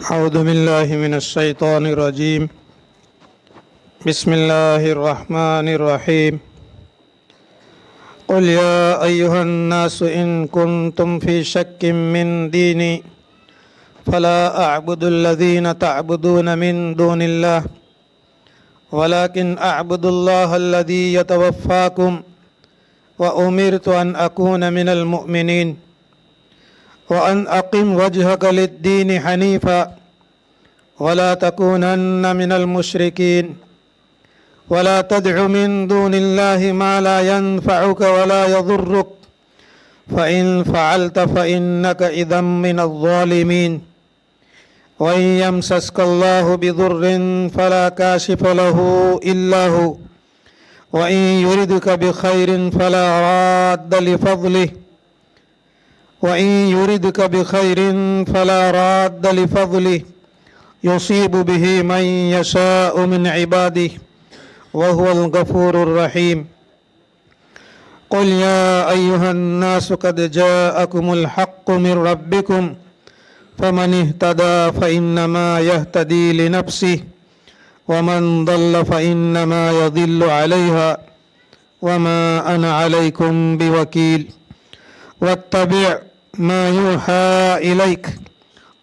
أعوذ بالله من الشيطان الرجيم. بسم الله الرحمن الرحيم. قل يا أيها الناس إن كنتم في شك من ديني فلا أعبد الذين تعبدون من دون الله ولكن أعبد الله الذي يتوفاكم وأمرت أن أكون من المؤمنين وأن أقم وجهك للدين حنيفا ولا تكونن من المشركين ولا تدع من دون الله ما لا ينفعك ولا يضرك فإن فعلت فإنك إذا من الظالمين وإن يمسسك الله بضر فلا كاشف له إلا هو وإن يردك بخير فلا راد لفضله وإن يردك بخير فلا راد لفضله يصيب به من يشاء من عباده وهو الغفور الرحيم. قل يا أيها الناس قد جاءكم الحق من ربكم فمن اهتدى فإنما يهتدي لنفسه ومن ضل فإنما يضل عليها وما أنا عليكم بوكيل واتبع ما يوحى إليك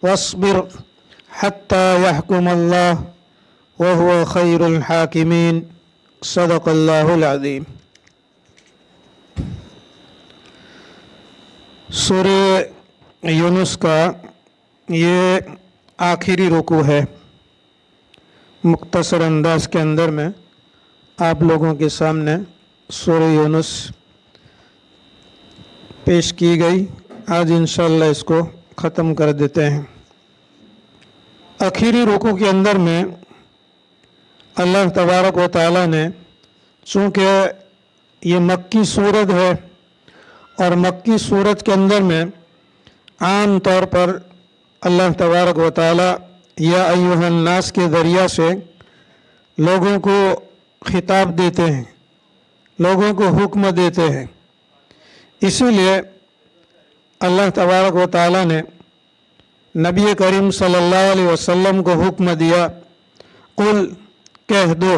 واصبر حتى يحكم الله وهو خير الحاكمين. صدق الله العظيم. سورہ یونس کا یہ آخری رکوع ہے. مختصر انداز کے اندر میں آپ لوگوں کے سامنے سورہ یونس پیش کی گئی. آج انشاءاللہ اس کو ختم کر دیتے ہیں. آخری رکوع کے اندر میں اللہ تبارک و تعالیٰ نے، چونکہ یہ مکی صورت ہے اور مکی صورت کے اندر میں عام طور پر اللہ تبارک و تعالیٰ یا ایھا الناس کے ذریعہ سے لوگوں کو خطاب دیتے ہیں، لوگوں کو حکم دیتے ہیں. اسی لیے اللہ تبارک و تعالیٰ نے نبی کریم صلی اللہ علیہ وسلم کو حکم دیا، قل کہہ دو،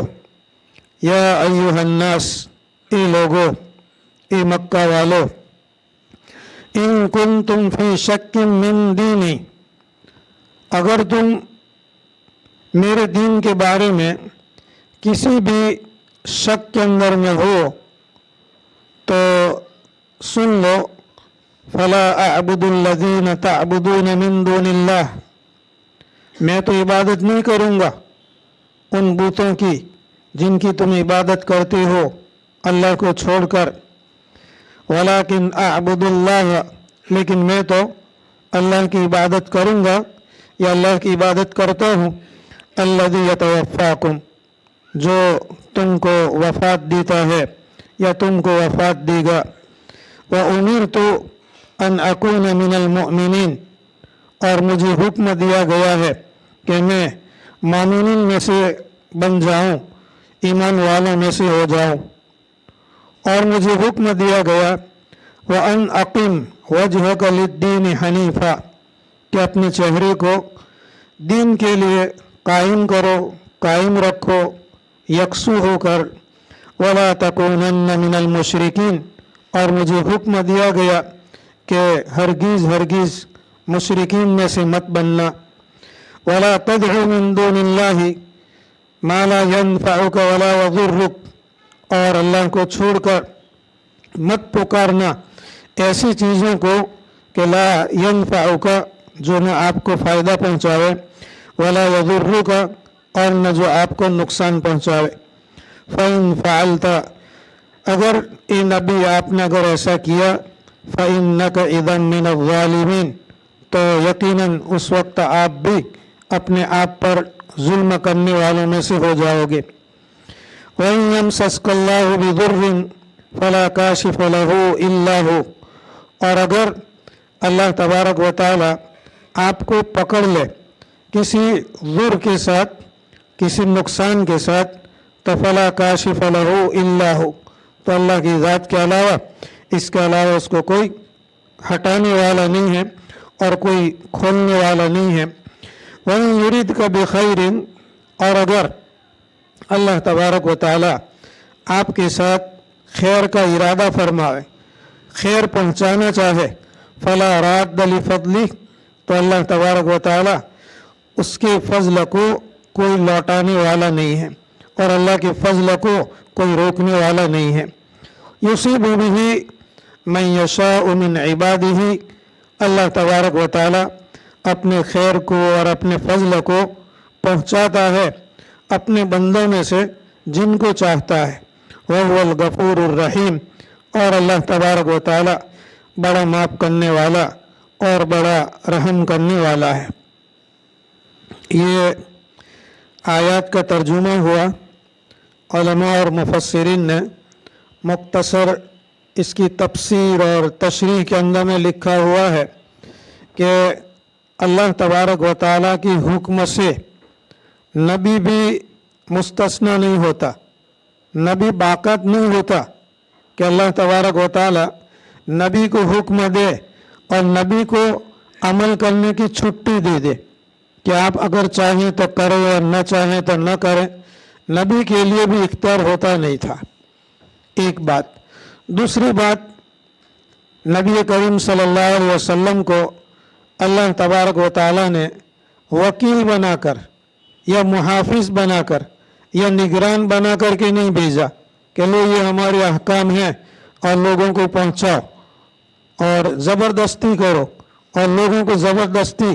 یا ایھا الناس، اے لوگو، اے مکہ والو، ان کنتم فی شک من دینی، اگر تم میرے دین کے بارے میں کسی بھی شک کے اندر میں ہو تو سن لو، فلا اعبد الذین تعبدون من دون اللہ، میں تو عبادت نہیں کروں گا ان بتوں کی جن کی تم عبادت کرتے ہو اللہ کو چھوڑ کر، ولیکن اعبد اللہ، لیکن میں تو اللہ کی عبادت کروں گا یا اللہ کی عبادت کرتا ہوں، الذی یتوفاکم، جو تم کو وفات دیتا ہے یا تم کو وفات دے گا، وامرت ان اکون من المؤمنین، اور مجھے حکم دیا گیا ہے کہ میں مومنین میں سے بن جاؤں، ایمان والوں میں سے ہو جاؤں. اور مجھے حکم دیا گیا وَأَنْ أَقِمْ وَجْهَكَ لِلدِّينِ حَنِيفًا، کہ اپنے چہرے کو دین کے لیے قائم کرو، قائم رکھو یکسو ہو کر، وَلَا تَكُونَنَّ مِنَ الْمُشْرِكِينَ، اور مجھے حکم دیا گیا کہ ہرگز مشرکین میں سے مت بننا، وَلَا تَدْعُ مِن دُونِ اللَّهِ مَا لَا يَنفَعُكَ وَلَا يَضُرُّكَ، اور اللہ کو چھوڑ کر مت پکارنا ایسی چیزوں کو کہ لا ينفعك، جو نہ آپ کو فائدہ پہنچاوے، ولا يضرك، اور نہ جو آپ کو نقصان پہنچاوے. فَإِن فَعَلْتَ، اگر اے نبی آپ نے اگر ایسا کیا، فَإِنَّكَ إِذًا مِّنَ الظَّالِمِينَ، تو یقیناً اس وقت آپ بھی اپنے آپ پر ظلم کرنے والوں میں سے ہو جاؤ گے. وَإِن يَمْسَسْكَ اللَّهُ بِضُرٍّ فَلَا كَاشِفَ لَهُ إِلَّا هُوَ، اور اگر اللہ تبارک و تعالی آپ کو پکڑ لے کسی ضر کے ساتھ، کسی نقصان کے ساتھ، تو فَلَا كَاشِفَ لَهُ إِلَّا هُوَ، تو اللہ کی ذات کے علاوہ، اس کے علاوہ اس کو کوئی ہٹانے والا نہیں ہے اور کوئی کھولنے والا نہیں ہے. वइन युरिद का बिखैरिन, और अगर अल्लाह तबारक व ताला आपके साथ खैर का इरादा फरमाए, खैर पहुँचाना चाहे, फला राद ली फजली, तो अल्लाह तबारक व ताला उसके फजल को कोई लौटाने वाला नहीं है और अल्लाह के फजल को कोई रोकने वाला नहीं है। युसीब बिही मन यशाउ मिन इबादिही, अल्लाह तबारक व ताला अपने खैर को और अपने फजल को पहुँचाता है अपने बंदों में से जिनको चाहता है। वहुवल गफूरुर रहीम, और अल्लाह तबारक व ताला बड़ा माफ़ करने वाला और बड़ा रहम करने वाला है। ये आयत का तर्जुमा हुआ। उलमा और मुफस्सिरीन ने मुख्तसर इसकी तफसीर और तशरीह के अंदर में लिखा हुआ है कि अल्लाह तबारक व ताला की हुक्म से नबी भी मुस्तस्ना नहीं होता, नबी बाकात नहीं होता कि अल्लाह तबारक व ताला नबी को हुक्म दे और नबी को अमल करने की छुट्टी दे दे कि आप अगर चाहें तो करें और न चाहें तो न करें। नबी के लिए भी इख्तियार होता नहीं था। एक बात। दूसरी बात, नबी करीम सल्लल्लाहु अलैहि वसल्लम को अल्लाह तबारक व ताला ने वकील बनाकर या मुहाफिज बनाकर या निगरान बना कर के नहीं भेजा कि लो ये हमारे अहकाम हैं और लोगों को पहुंचाओ और ज़बरदस्ती करो और लोगों को ज़बरदस्ती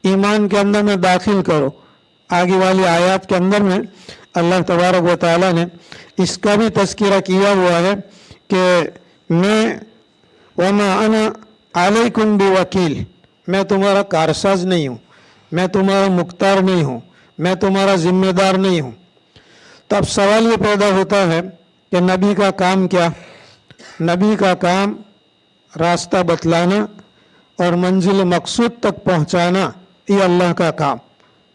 ईमान के अंदर में दाखिल करो। आगे वाली आयत के अंदर में अल्लाह तबारक व ताला ने इसका भी तज़किरा किया हुआ है कि मैं वमा अना अलैकुम बिवकील, मैं तुम्हारा कारसाज नहीं हूँ, मैं तुम्हारा मुख्तार नहीं हूँ, मैं तुम्हारा ज़िम्मेदार नहीं हूँ। तो अब सवाल ये पैदा होता है कि नबी का काम क्या? नबी का काम रास्ता बतलाना और मंजिल मकसूद तक पहुँचाना, ये अल्लाह का काम,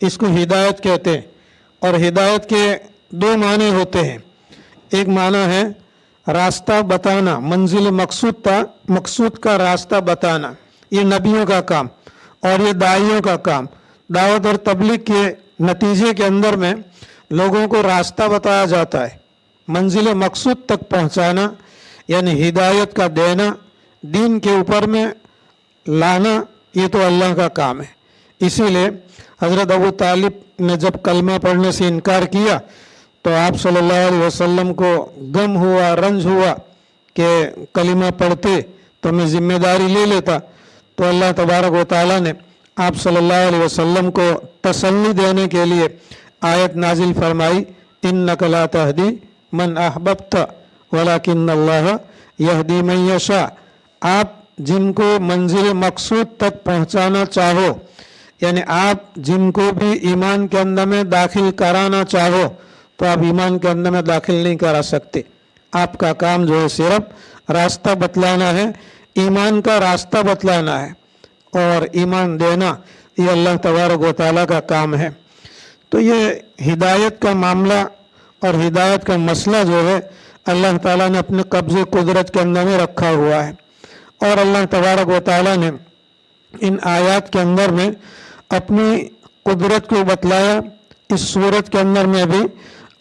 इसको हिदायत कहते हैं। और हिदायत के दो माने होते हैं। एक माना है रास्ता बताना, मंजिल मकसूद का रास्ता बताना, ये नबियों का काम और ये दाइयों का काम। दावत और तबलीग के नतीजे के अंदर में लोगों को रास्ता बताया जाता है, मंजिल मकसूद तक पहुंचाना यानी हिदायत का देना, दीन के ऊपर में लाना, ये तो अल्लाह का काम है। इसीलिए हज़रत अबू तालिब ने जब कलमा पढ़ने से इनकार किया तो आप सल्लल्लाहु अलैहि वसल्लम को गम हुआ, रंज हुआ कि कलिमा पढ़ते तो मैं ज़िम्मेदारी ले लेता। तो अल्लाह तबारक व ताला ने आप सल्लल्लाहु अलैहि वसल्लम को तसल्ली देने के लिए आयत नाजिल फरमाई, इन्नका ला तहदी मन अहबब्ता वलाकिन्नल्लाह यहदी मन यशा। आप जिनको मंजिल मकसूद तक पहुंचाना चाहो, यानी आप जिनको भी ईमान के अंदर में दाखिल कराना चाहो तो आप ईमान के अंदर में दाखिल नहीं करा सकते। आपका काम जो है सिर्फ रास्ता बतलाना है, ईमान का रास्ता बतलाना है और ईमान देना, ये अल्लाह तबारक व तआला का काम है। तो ये हिदायत का मामला और हिदायत का मसला जो है अल्लाह ताला ने अपने कब्ज़े कुदरत के अंदर में रखा हुआ है। और अल्लाह तबारक व तआला ने इन आयत के अंदर में अपनी कुदरत को बतलाया। इस सूरत के अंदर में भी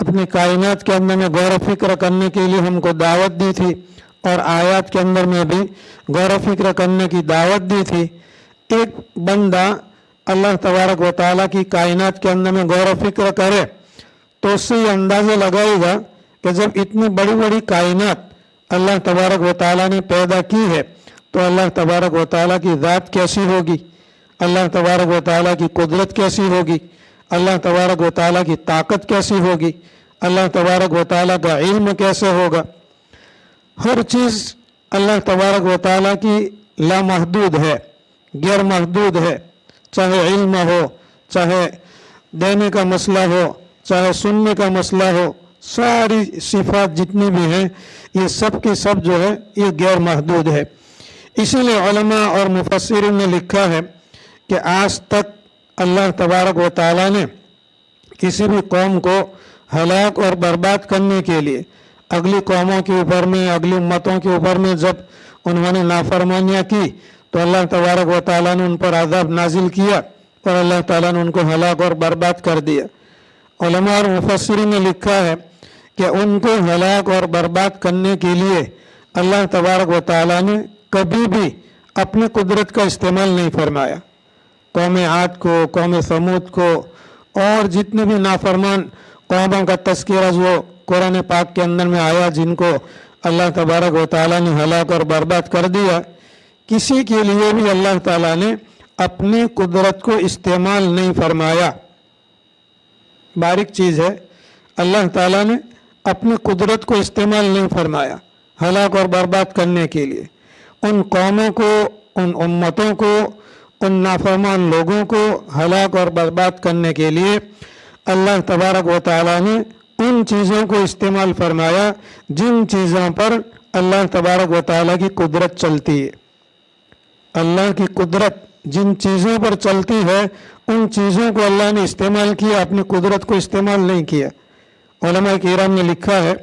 अपनी कायनात के अंदर में गौर फिक्र करने के लिए हमको दावत दी थी और आयत के अंदर में भी गौर फिक्र करने की दावत दी थी। एक बंदा अल्लाह तबारक व तआला की कायनात के अंदर में गौर फिक्र करे तो उससे ये अंदाज़ा लगाएगा कि जब इतनी बड़ी बड़ी कायनात अल्लाह तबारक व तआला ने पैदा की है तो अल्लाह तबारक व तआला की ज़ात कैसी होगी, अल्लाह तबारक व तआला की कुदरत कैसी होगी, अल्लाह तबारक व तआला की ताकत कैसी होगी, अल्लाह तबारक व तआला का इल्म कैसे होगा। हर चीज़ अल्लाह तबारक व तआला की लामहदूद है, गैर महदूद है। चाहे इल्म हो, चाहे देने का मसला हो, चाहे सुनने का मसला हो, सारी सिफात जितनी भी हैं ये सब के सब जो है ये गैर महदूद है। इसीलिए उलमा और मुफस्सिरीन ने लिखा है कि आज तक अल्लाह तबारक व तआला ने किसी भी कौम को हलाक और बर्बाद करने के लिए अगली कौमों के ऊपर में, अगली उम्मतों के ऊपर में जब उन्होंने नाफरमानियाँ की तो अल्लाह तबारक व तआला ने उन पर अज़ाब नाजिल किया, पर अल्लाह ताला ने उनको हलाक और बर्बाद कर दिया। उलमा और मुफस्सिरीन ने लिखा है कि उनको हलाक और बर्बाद करने के लिए अल्लाह तबारक व तआला ने कभी भी अपने कुदरत का इस्तेमाल नहीं फरमाया। कौम आद को, कौम समूद को और जितने भी नाफरमान कौमों का तस्करा जो कुरान पाक के अंदर में आया, जिनको अल्लाह तबारक व तआला ने हलाक और बर्बाद कर दिया, किसी के लिए भी अल्लाह ताला ने अपनी कुदरत को इस्तेमाल नहीं फरमाया। बारीक चीज़ है, अल्लाह ताला ने अपनी कुदरत को इस्तेमाल नहीं फरमाया हलाक और बर्बाद करने के लिए। उन कौमों को, उन उम्मतों को, उन नाफरमान लोगों को हलाक और बर्बाद करने के लिए अल्लाह तबारक व तआला ने उन चीज़ों को इस्तेमाल फरमाया जिन चीज़ों पर अल्लाह तबारक व तआला की कुदरत चलती है। अल्लाह की कुदरत जिन चीज़ों पर चलती है उन चीज़ों को अल्लाह ने इस्तेमाल किया, अपनी कुदरत को इस्तेमाल नहीं किया। उलमा किराम ने लिखा है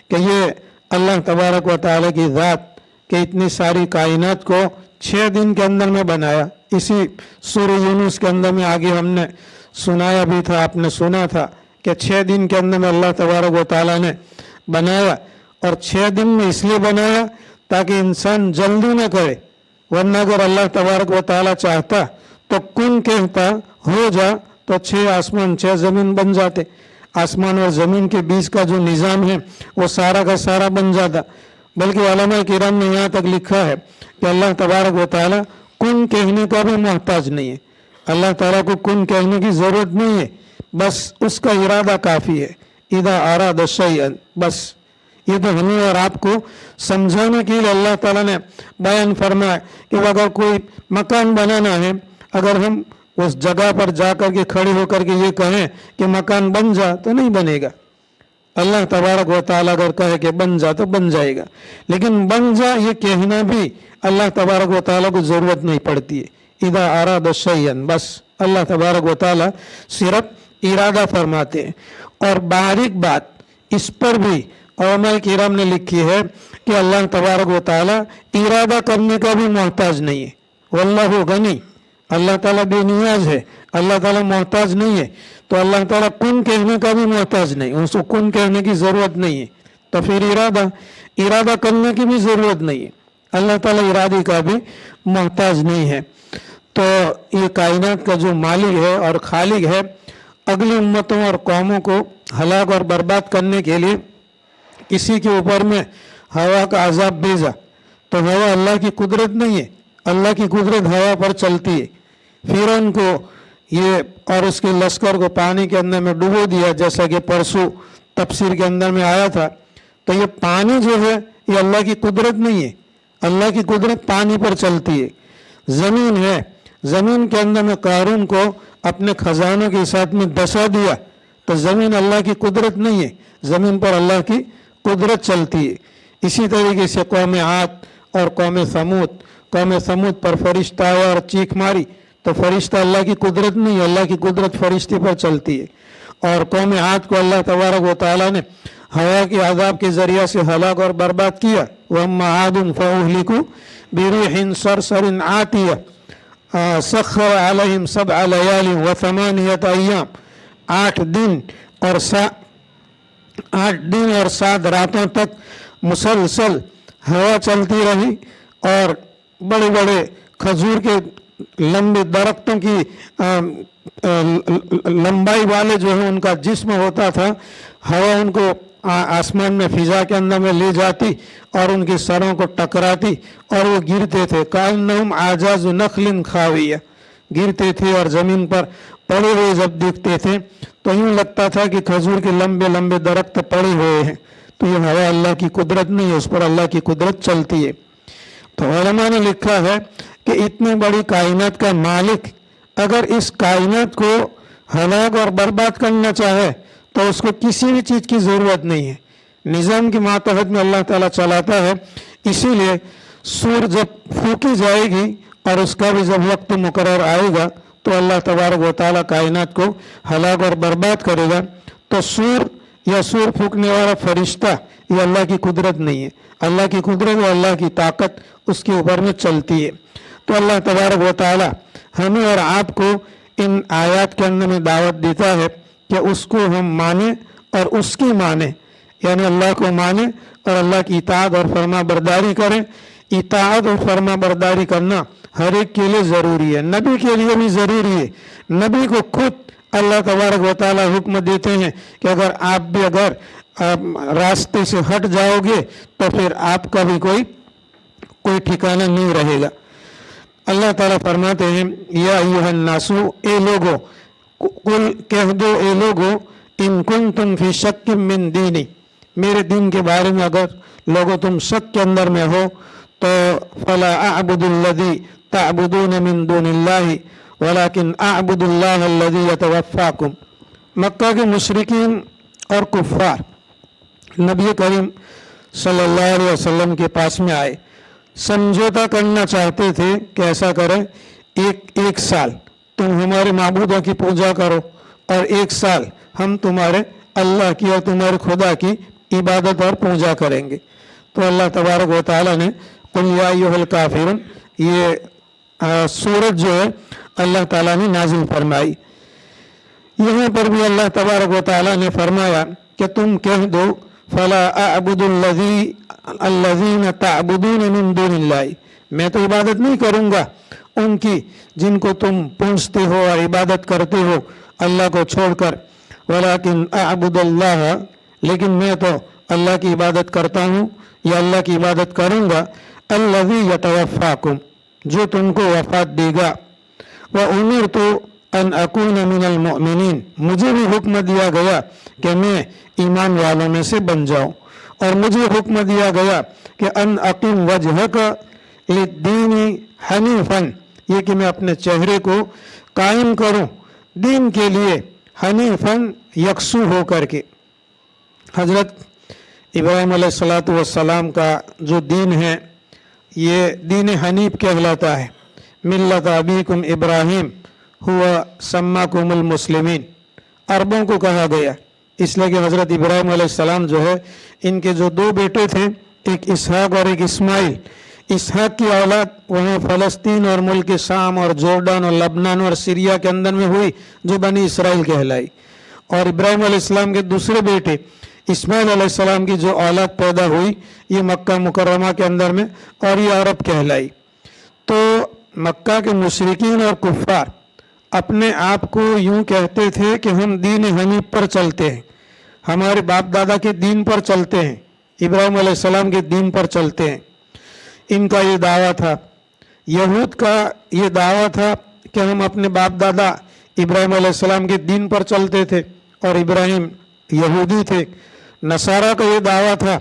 कि ये अल्लाह तबारक व तआला की ज़ात कि इतनी सारी कायनात को 6 दिन के अंदर में बनाया। इसी सूरह यूनुस के अंदर में आगे हमने सुनाया भी था, आपने सुना था कि 6 दिन के अंदर में अल्लाह तबारक व तआला ने बनाया, और 6 दिन में इसलिए बनाया ताकि इंसान जल्दी न करे, वरना अगर अल्लाह तबारक व तआला चाहता तो कुन कहता हो जा तो 6 आसमान 6 ज़मीन बन जाते। आसमान और ज़मीन के बीच का जो निज़ाम है वो सारा का सारा बन जाता। बल्कि उलमा किराम ने यहाँ तक लिखा है कि अल्लाह तबारक व तआला कुन कहने का भी मोहताज नहीं है। अल्लाह ताला को कुन कहने की ज़रूरत नहीं है, बस उसका इरादा काफ़ी है। इदा अरादा शैअन, बस ये तो हमें और आपको समझाने के लिए अल्लाह ताला ने बयान फरमाया कि अगर कोई मकान बनाना है, अगर हम उस जगह पर जाकर के खड़े होकर के ये कहें कि मकान बन जा, तो नहीं बनेगा। अल्लाह तबारक व तआला अगर कहे कि बन जा तो बन जाएगा, लेकिन बन जा ये कहना भी अल्लाह तबारक व तआला को ज़रूरत नहीं पड़ती है। इदा अरादा शैअन, बस अल्लाह तबारक व तआला सिर्फ इरादा फरमाते हैं। और बारीक बात इस पर भी उलमा किराम ने लिखी है कि अल्लाह तबारक व तआला इरादा करने का भी मोहताज नहीं है। वल्लाहु गनी, अल्लाह ताला बेनियाज है, अल्लाह ताला मोहताज नहीं है। तो अल्लाह ताला कुन कहने का भी मोहताज नहीं, उसको कुन कहने की ज़रूरत नहीं है। तो फिर इरादा करने की भी ज़रूरत नहीं है। अल्लाह ताला इरादे का भी मोहताज नहीं है। तो ये कायनात का जो मालिक है और खालिक है, अगली उम्मतों और कौमों को हलाक और बर्बाद करने के लिए किसी के ऊपर में हवा का अजाब भेजा, तो हवा अल्लाह की कुदरत नहीं है, अल्लाह की कुदरत हवा पर चलती है। फिर उनको ये और उसके लश्कर को पानी के अंदर में डुबो दिया, जैसा कि परसों तफसीर के अंदर में आया था। तो ये पानी जो है ये अल्लाह की कुदरत नहीं है, अल्लाह की कुदरत पानी पर चलती है। ज़मीन है, ज़मीन के अंदर में कारून को अपने खजानों के साथ में दसा दिया, तो ज़मीन अल्लाह की कुदरत नहीं है, ज़मीन पर अल्लाह की कुदरत चलती है। इसी तरीके से कौम आद और कौम समूद पर फरिश्ता आया और चीख मारी, तो फरिश्ता अल्लाह की कुदरत नहीं है, अल्लाह की कुदरत फरिश्ते पर चलती है। और कौम आद को अल्लाह तबारक व तआला ने हवा के आज़ाब के ज़रिया से हलाक और बर्बाद किया। वअम्मा आदुन फअहलिकू बिरिहिन सरसरिन आतिया सख्खर अलैहिम सबअ लयालिन व थमानियत अय्याम, 8 दिन और 7 रातों तक मुसलसल हवा चलती रही, और बड़े बड़े खजूर के लंबे दरख्तों की लंबाई वाले जो है उनका जिस्म होता था, हवा उनको आसमान में फिजा के अंदर में ले जाती और उनके सरों को टकराती और वो गिरते थे। कान्नहुम आजाज़ु नखलिन खाविया, गिरते थे और ज़मीन पर पड़े हुए जब दिखते थे तो यूँ लगता था कि खजूर के लंबे लंबे दरख्त पड़े हुए हैं। तो ये हवा अल्लाह की कुदरत नहीं है, उस पर अल्लाह की कुदरत चलती है। तो उलमा ने लिखा है कि इतनी बड़ी कायनात का मालिक अगर इस कायनात को हलाक और बर्बाद करना चाहे तो उसको किसी भी चीज़ की ज़रूरत नहीं है। निज़ाम के मातहत में अल्लाह ताला चलाता है। इसीलिए सूर जब फूकी जाएगी और उसका भी जब वक्त मुकर्रर आएगा तो अल्लाह तबारक व तआला कायनात को हलाक और बर्बाद करेगा। तो सूर या सूर फूकने वाला फरिश्ता ये अल्लाह की कुदरत नहीं है, अल्लाह की कुदरत और अल्लाह की ताकत उसके ऊपर में चलती है। तो अल्लाह तबारक व तआला हमें और आपको इन आयत के अंदर में दावत देता है कि उसको हम माने और उसकी माने, यानी अल्लाह को माने और अल्लाह की इताअत और फर्मा बरदारी करें। इताअत और फर्मा बरदारी करना हर एक के लिए ज़रूरी है, नबी के लिए भी ज़रूरी है। नबी को खुद अल्लाह तबारक व तआला हुक्म देते हैं कि अगर आप भी अगर रास्ते से हट जाओगे तो फिर आपका भी कोई ठिकाना नहीं रहेगा। अल्लाह ताला फरमाते हैं, या अय्युहन नासु, ए लोगो, कुल कह दो ए लोगो, इन कुंतुम फी शक्किम मिन दीनी, मेरे दीन के बारे में अगर लोगो तुम शक के अंदर में हो तो फला अअबुदुल्लज़ी तअबुदून मिन दुनिल्लाहि वलाकिन अअबुदुल्लाह अल्लज़ी यतवफ़्फ़ाकुम। मक्का के मुशरिकीन और कुफ़ार नबी करीम सल्लल्लाहु अलैहि वसल्लम के पास में आए, समझौता करना चाहते थे कि ऐसा करें, एक साल तुम हमारे माबूदों की पूजा करो और एक साल हम तुम्हारे अल्लाह की और तुम्हारे खुदा की इबादत और पूजा करेंगे। तो अल्लाह तबारक व तआला ने कुल या अय्युहल काफिरून, ये सूरत जो है अल्लाह ताला ने नाजिल फरमाई। यहाँ पर भी अल्लाह तबारक व तआला ने फरमाया कि तुम कह दो, फला अअबुदुल्लज़ीन तअबुदून मिन दुनिल्लाहि, मैं तो इबादत नहीं करूँगा उनकी जिनको तुम पूजते हो और इबादत करते हो अल्लाह को छोड़कर, वलाकिन अअबुदुल्लाह, लेकिन मैं तो अल्लाह की इबादत करता हूँ या अल्लाह की इबादत करूँगा, अल्लज़ी यतवफ़्फ़ाकुम, जो तुमको वफ़ात देगा, व उमिरतु अन अकून मिनल मुअमिनीन, मुझे भी हुक्म दिया गया कि मैं ईमान वालों में से बन जाऊं, और मुझे हुक्म दिया गया कि अन अकीम वजहक लिद्दीनी हनीफन, ये कि मैं अपने चेहरे को कायम करूं दीन के लिए, हनीफन, यकसू हो करके। हज़रत इब्राहीम अलैहिस्सलातु वस्सलाम का जो दीन है ये दीन हनीफ कहलाता है। मिल्लत अबीकुम इब्राहीम हुआ सम्माकुमुल मुस्लिमीन, अरबों को कहा गया इसलिए कि हज़रत इब्राहीम अलैहिस्सलाम जो है, इनके जो दो बेटे थे, एक इसहाक और एक इस्माइल, इसहाक की औलाद वहाँ फ़लस्तीन और मुल्क शाम और जॉर्डन और लबनान और सीरिया के अंदर में हुई जो बनी इसराइल कहलाई, और इब्राहीम अलैहिस्सलाम के दूसरे बेटे इस्माइल अलैहिस्सलाम की जो औलाद पैदा हुई ये मक्का मुकर्रमा के अंदर में, और ये अरब कहलाई। तो मक्का के मुशरिकीन और कुफ़ार अपने आप को यूं कहते थे कि हम दीन हनीफ पर चलते हैं, हमारे बाप दादा के दीन पर चलते हैं, इब्राहीम अलैहिस्सलाम के दीन पर चलते हैं। इनका ये दावा था। यहूद का ये दावा था कि हम अपने बाप दादा इब्राहीम अलैहिस्सलाम के दीन पर चलते थे और इब्राहीम यहूदी थे। नसारा का ये दावा था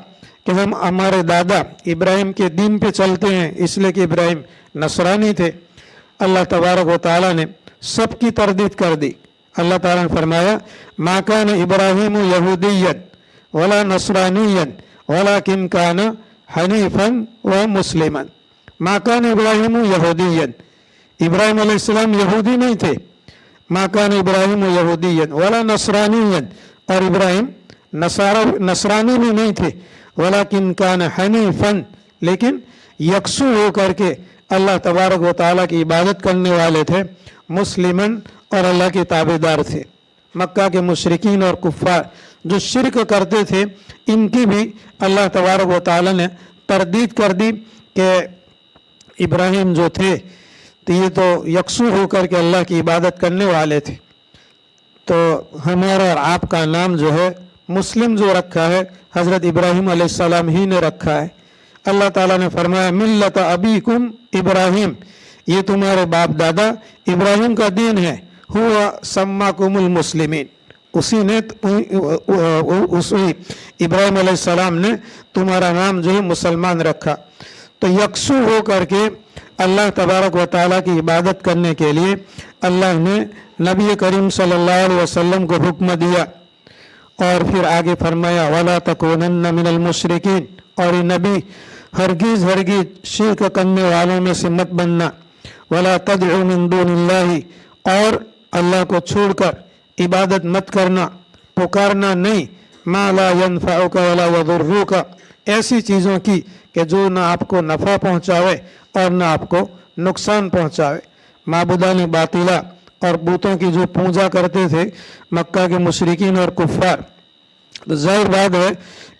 कि हम हमारे दादा इब्राहीम के दीन पे चलते हैं इसलिए कि इब्राहीम नसरानी थे। अल्लाह तबारक व तआला ने सबकी तरदीद कर दी। अल्लाह ताला ने फरमाया, मा कान इब्राहीम यहूदिय्यन वला नसरानिय्यन वलाकिन कान हनीफन व मुस्लिमन। मा कान इब्राहीम यहूदिय्यन, इब्राहीम अलैहिस्सलाम यहूदी नहीं थे। मा कान इब्राहीम यहूदिय्यन वला नसरानिय्यन, और इब्राहीम नसरानी भी नहीं थे। वलाकिन कान हनीफन, लेकिन यकसू हो करके अल्लाह तबारक व तआला की इबादत करने वाले थे। मुस्लिमन, और अल्लाह के ताबेदार थे। मक्का के मुशरिकीन और कुफ़ार जो शिरक करते थे इनकी भी अल्लाह तबारक व तआला ने तरदीद कर दी कि इब्राहीम जो थे तो ये तो यकसू होकर के अल्लाह की इबादत करने वाले थे। तो हमारा और आपका नाम जो है मुस्लिम जो रखा है हज़रत इब्राहीम अलैहिस्सलाम ही ने रखा है। अल्लाह ताला ने फरमाया, मिल्लत अबीकुम इब्राहीम, ये तुम्हारे बाप दादा इब्राहीम का दीन है। हुआ सम्माकुमुल मुस्लिमीन, उसी ने उसी इब्राहीम अलैहिस्सलाम ने तुम्हारा नाम जो है मुसलमान रखा। तो यकसू हो करके अल्लाह तबारक व तआला की इबादत करने के लिए अल्लाह ने नबी करीम सल्लल्लाहु अलैहि वसल्लम को हुक्म दिया, और फिर आगे फरमाया, वला तकूनन्न मिनल मुशरिकीन, और ये नबी हरगिज़ हरगिज़ शिर्क करने वालों में से मत बनना। वला तदउ मिन दुनिल्लाहि, और अल्लाह को छोड़कर इबादत मत करना, पुकारना नहीं, मा ला यनफउका वला यदुर्रुका, ऐसी चीज़ों की कि जो ना आपको नफ़ा पहुँचावे और ना आपको नुकसान पहुँचावे। माबूदान बातिला और बूतों की जो पूजा करते थे मक्का के मुशरिकीन और कुफ्फार, तो जाहिर बात है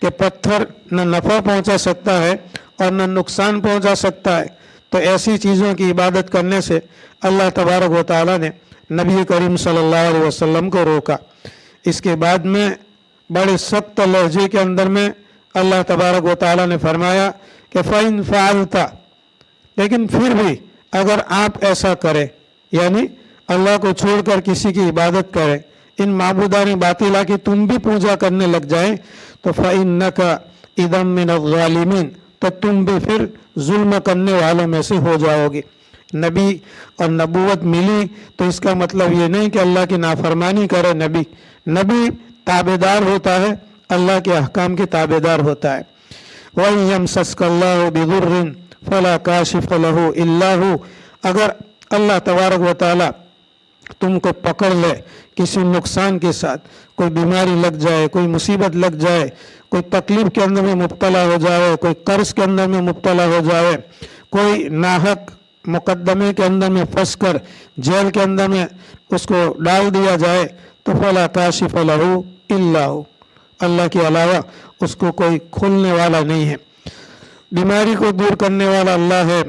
कि पत्थर न नफ़ा पहुंचा सकता है और न नुकसान पहुंचा सकता है। तो ऐसी चीज़ों की इबादत करने से अल्लाह तबारक व तआला ने नबी करीम सल्लल्लाहु अलैहि वसल्लम को रोका। इसके बाद में बड़े सख्त लहजे के अंदर में अल्लाह तबारक व तआला ने फरमाया कि फ़इन फ़अलता, लेकिन फिर भी अगर आप ऐसा करें, यानी अल्लाह को छोड़कर किसी की इबादत करें, इन माबूदानी बातिला की तुम भी पूजा करने लग जाए, तो फ़इन्नका इदम मिनज़्ज़ालिमीन, तो तुम भी फिर जुल्म करने वालों में से हो जाओगे। नबी और नबूवत मिली तो इसका मतलब ये नहीं कि अल्लाह की नाफरमानी करे नबी ताबेदार होता है, अल्लाह के अहकाम के ताबेदार होता है। वइन यमसस्कल्लाहु बिदुर्रिन फला काशिफ लहू इल्ला हू, अगर अल्लाह तबारक व तआला तुमको पकड़ ले किसी नुकसान के साथ, कोई बीमारी लग जाए, कोई मुसीबत लग जाए, कोई तकलीफ के अंदर में मुब्तला हो जाए, कोई कर्ज के अंदर में मुब्तला हो जाए, कोई नाहक मुकदमे के अंदर में फंस कर जेल के अंदर में उसको डाल दिया जाए, तो फला काशिफ लहू इल्ला हू, अल्लाह के अलावा उसको कोई खोलने वाला नहीं है। बीमारी को दूर करने वाला अल्लाह है,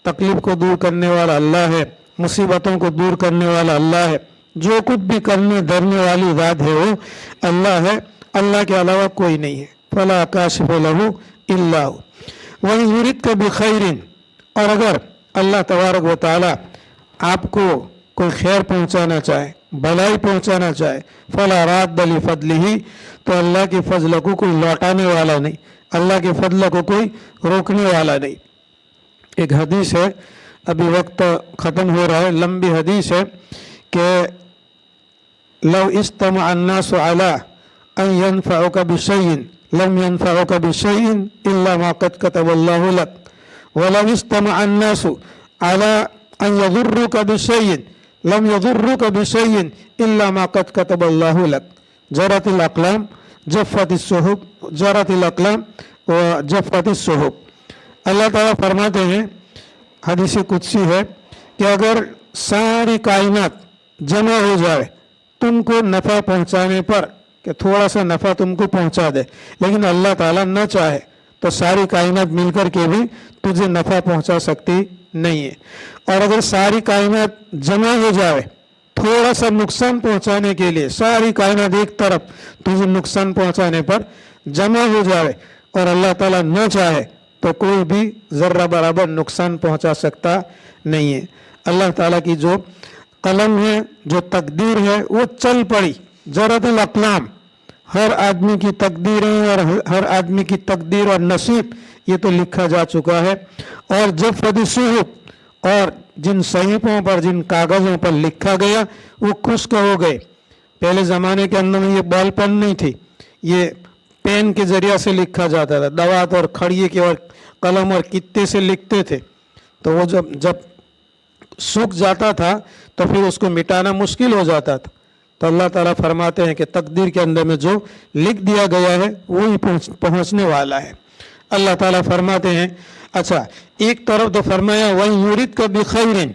तकलीफ को दूर करने वाला अल्लाह है, मुसीबतों को दूर करने वाला अल्लाह है, जो कुछ भी करने धरने वाली ज़ात है वो अल्लाह है, अल्लाह के अलावा कोई नहीं है। फला काशिफ लहू इल्ला हू वइन युरिदका बिखैरिन, और अगर अल्लाह तबारक व तआला आपको कोई खैर पहुंचाना चाहे, भलाई पहुंचाना चाहे, फला राद्द ली फदलिही, तो अल्लाह के फजल को कोई लौटाने वाला नहीं, अल्लाह के फजल को कोई रोकने वाला नहीं। एक हदीस है, अभी वक्त ख़त्म हो रहा है, लंबी हदीस है कि लव इस्तमअ अन्नासु अला अन यनफ़उका बिशैइन लम यनफ़उका बिशैइन इल्ला मा क़द कतबल्लाहु लक, व लव इस्तमअ अन्नासु अला अन यज़ुर्रुका बिशैइन लम यज़ुर्रुका बिशैइन इल्ला मा क़द कतबल्लाहु लक, जरतिल अक़लाम जफ़्फ़तिस सुहुफ़, जरतिल अक़लाम व जफ़्फ़तिस सुहुफ़। अल्लाह ताला फरमाते हैं, हदीस कुदसी है कि अगर सारी कायनात जमा हो जाए तुमको नफ़ा पहुंचाने पर, कि थोड़ा सा नफ़ा तुमको पहुंचा दे, लेकिन अल्लाह ताला न चाहे तो सारी कायनात मिलकर के भी तुझे नफ़ा पहुंचा सकती नहीं है। और अगर सारी कायनात जमा हो जाए थोड़ा सा नुकसान पहुंचाने के लिए, सारी कायनात एक तरफ तुझे नुकसान पहुंचाने पर जमा हो जाए और अल्लाह ताला न चाहे तो कोई भी ज़र्रा बराबर नुकसान पहुंचा सकता नहीं है। अल्लाह ताला की जो कलम है, जो तकदीर है, वो चल पड़ी। जरतुल अक़लाम, हर आदमी की तकदीरें और हर आदमी की तकदीर और नसीब ये तो लिखा जा चुका है। और जब फदिसुहुफ़, और जिन सहीफ़ों पर, जिन कागज़ों पर लिखा गया वो खुश्क हो गए। पहले ज़माने के अंदर में ये बॉल पेन नहीं थी, ये पेन के ज़रिया से लिखा जाता था, दवात और खड़िए के और कलम और कित्ते से लिखते थे। तो वो जब सूख जाता था तो फिर उसको मिटाना मुश्किल हो जाता था। तो अल्लाह ताला फरमाते हैं कि तकदीर के अंदर में जो लिख दिया गया है वो ही पहुँचने वाला है। अल्लाह ताला फरमाते हैं, अच्छा एक तरफ तो फरमाया वही युरिदका बिखैरिन,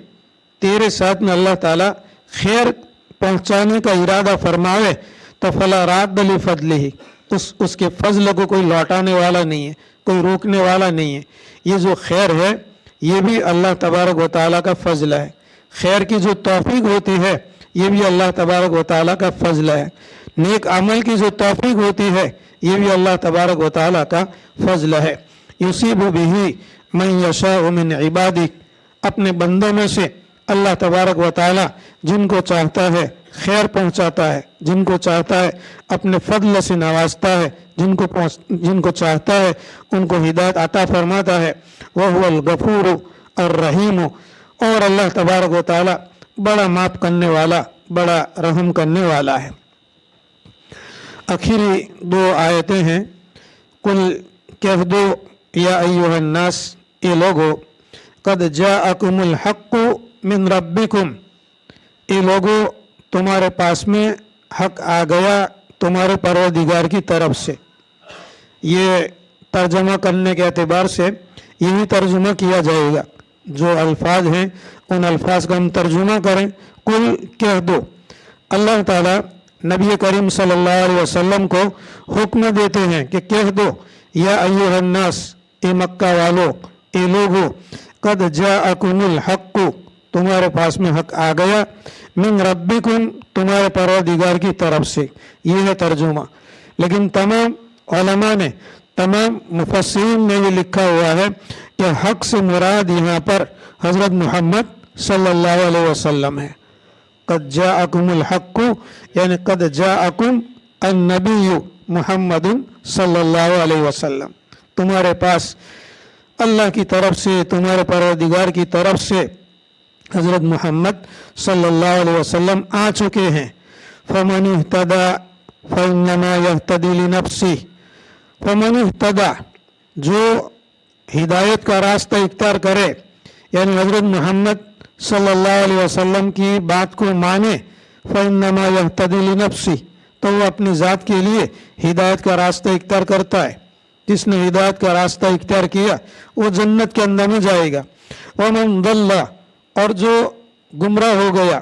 तेरे साथ में अल्लाह ताला खैर पहुँचाने का इरादा फरमावे तो फला राद्द ली फदलिही, उसके फजल को कोई लौटाने वाला नहीं है, कोई रोकने वाला नहीं है। ये जो खैर है ये भी अल्लाह तबारक व तआला का फजल है। खैर की जो तौफीक होती है ये भी अल्लाह तबारक व तआला का फजल है। नेक अमल की जो तौफीक होती है ये भी अल्लाह तबारक व तआला का फजल है। युसीबु बिही मन यशाउ मिन इबादी, अपने बंदों में से अल्लाह तबारक व तआला जिनको चाहता है खैर पहुँचाता है, जिनको चाहता है अपने फضل से नवाजता है, जिनको चाहता है उनको हिदायत अता फरमाता है। वह हुवल गफूर और रहीम, और अल्लाह तबारक व तआला बड़ा माफ़ करने वाला, बड़ा रहम करने वाला है। आखिरी दो आयतें हैं। कुल कह दो या अय्युहन नास, ये लोगो कद जाअकुमुल हक़्क़ु मिन रब्बिकुम, ये लोगो तुम्हारे पास में हक आ गया तुम्हारे परवरदिगार की तरफ से। ये तर्जमा करने के एतबार से यही तर्जुमा किया जाएगा। जो अल्फाज हैं उन अल्फाज का हम तर्जुमा करें कुल कह दो। अल्लाह ताला नबी करीम सल्लल्लाहु अलैहि वसल्लम को हुक्म देते हैं कि कह दो, या अय्युहन्नास, ए मक्का वालों, ए लोगो, कद जाअकुमुल हक्कु, तुम्हारे पास में हक आ गया, मिन रब्बिकुम, तुम्हारे परवरदिगार की तरफ से। ये है तर्जुमा। लेकिन तमाम उलमा ने, तमाम मुफस्सिरीन ने ये लिखा हुआ है कि हक से मुराद यहाँ पर हज़रत मोहम्मद सल्लल्लाहु अलैहि वसल्लम है। कद जाअकुमुल हक्कु यानी कद जाअकुम अन्नबिय्यु मुहम्मदुन सल्लल्लाहु अलैहि वसल्लम, तुम्हारे पास अल्लाह की तरफ से, तुम्हारे परवरदिगार की तरफ से हज़रत मोहम्मद सल्लल्लाहु अलैहि वसल्लम आ चुके हैं। फमन इह्तदा फइन्नमा यह्तदी लिनफ्सी, फमन इह्तदा, जो हिदायत का रास्ता इख्तियार करे, यानी हज़रत मोहम्मद सल्लल्लाहु अलैहि वसल्लम की बात को माने, फइन्नमा यह्तदी लिनफ्सी, तो वो अपनी ज़ात के लिए हिदायत का रास्ता इख्तियार करता है। जिसने हिदायत का रास्ता इख्तियार किया वो जन्नत के अंदर में जाएगा। वमन दल्ला, और जो गुमराह हो गया,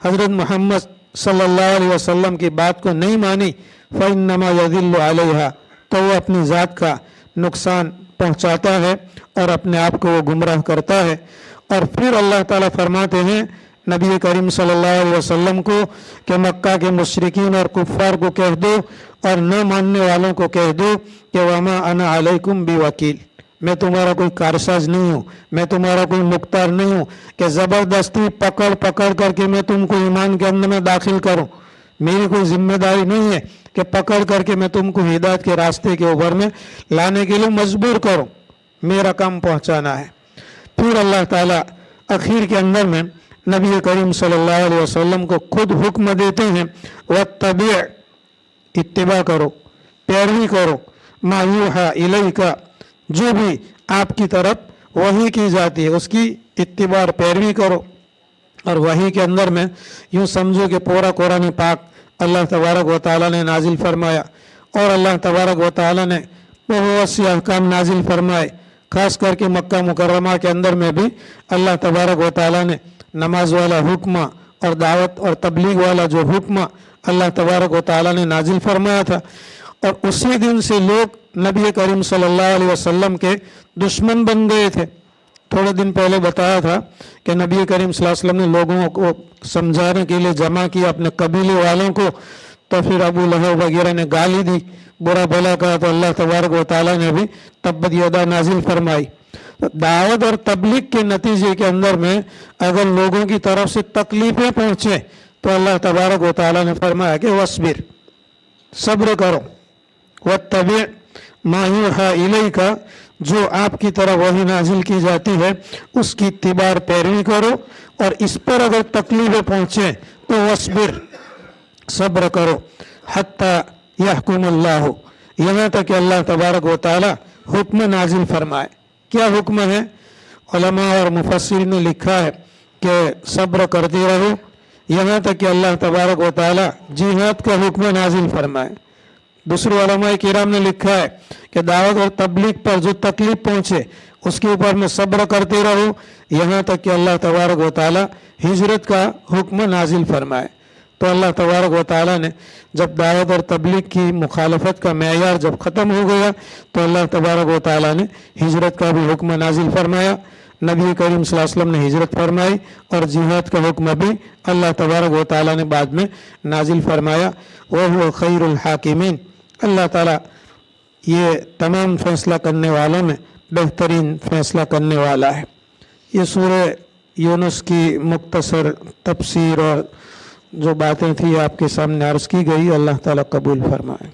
हज़रत मोहम्मद सल्लल्लाहु अलैहि वसल्लम की बात को नहीं मानी, फइन्नमा यदिल्लु अलैहा, तो वो अपनी ज़ात का नुकसान पहुँचाता है और अपने आप को वो गुमराह करता है। और फिर अल्लाह ताला फरमाते हैं नबी करीम सल्लल्लाहु अलैहि वसल्लम को कि मक्का के मुशरिकीन और कुफ़ार को कह दो और न मानने वालों को कह दो कि वमा अना अलैकुम बिवकील, मैं तुम्हारा कोई कारसाज नहीं हूँ, मैं तुम्हारा कोई मुख्तार नहीं हूँ कि ज़बरदस्ती पकड़ पकड़ करके मैं तुमको ईमान के अंदर में दाखिल करूँ। मेरी कोई जिम्मेदारी नहीं है कि पकड़ करके मैं तुमको हिदायत के रास्ते के ऊपर में लाने के लिए मजबूर करूँ, मेरा काम पहुँचाना है। फिर अल्लाह ताला आखिर के अंदर में नबी करीम सल्लल्लाहु अलैहि वसल्लम को खुद हुक्म देते हैं, वत्तबी, इत्तिबा करो, पैरवी करो, मा यूहा इलैका, जो भी आपकी तरफ वही की जाती है उसकी इत्तिबा और पैरवी करो। और वही के अंदर में यूँ समझो कि पूरा कुरान पाक अल्लाह तबारक व तआला ने नाजिल फरमाया और अल्लाह तबारक व तआला ने बहुत सी अहकाम नाजिल फरमाए। ख़ास करके मक्का मुकर्रमा के अंदर में भी अल्लाह तबारक व तआला ने नमाज वाला हुक्म और दावत और तबलीग वाला जो हुक्म अल्लाह तबारक व तआला ने नाजिल फरमाया था। और उसी दिन से लोग नबी करीम सल्लल्लाहु अलैहि वसल्लम के दुश्मन बन गए थे। थोड़े दिन पहले बताया था कि नबी करीम सल्लल्लाहु अलैहि वसल्लम ने लोगों को समझाने के लिए जमा किया अपने कबीले वालों को, तो फिर अबू लहब वगैरह ने गाली दी, बुरा भला कहा, तो अल्लाह तबारक व तआला ने भी तब्बत यदा नाजिल फरमाई। तो दावत और तबलीग के नतीजे के अंदर में अगर लोगों की तरफ से तकलीफें पहुँचे तो अल्लाह तबारक व तआला ने फरमाया कि वस्बिर, सब्र करो, वत्तबी मा यूहा इलैका, जो आपकी तरफ वही नाजिल की जाती है उसकी इत्तिबार पैरवी करो। और इस पर अगर तकलीफें पहुँचे तो वस्बिर, सब्र करो, हत्ता यहकुमुल्लाहु, यहाँ तक कि अल्लाह तबारक व तआला हुक्म नाजिल फरमाए। क्या हुक्म है? उलमा और मुफस्सिरीन ने लिखा है कि सब्र करते रहो यहाँ तक कि अल्लाह तबारक व तआला जिहाद का हुक्म नाजिल फरमाए। दूसरे उलमा किराम ने लिखा है कि दावत और तबलीग पर जो तकलीफ पहुँचे उसके ऊपर में सब्र करते रहो यहाँ तक कि अल्लाह तबारक व तआला हिजरत का हुक्म नाजिल फरमाए। तो अल्लाह तबारक व तआला ने जब दावत और तबलीग की मुखालफत का मेयार जब ख़त्म हो गया तो अल्लाह तबारक व तआला ने हिजरत का भी हुक्म नाजिल फरमाया। नबी करीम सल्लल्लाहु अलैहि वसल्लम ने हिजरत फरमाई और जिहाद का हुक्म भी अल्लाह तबारक व तआला ने बाद में नाजिल फरमाया। वह हुवा खैरुल हाकिमीन, अल्लाह ताला ये तमाम फैसला करने वालों में बेहतरीन फैसला करने वाला है। ये सूरह यूनुस की मुख्तसर तफसीर और जो बातें थी आपके सामने अर्ज़ की गई, अल्लाह ताला कबूल फरमाए।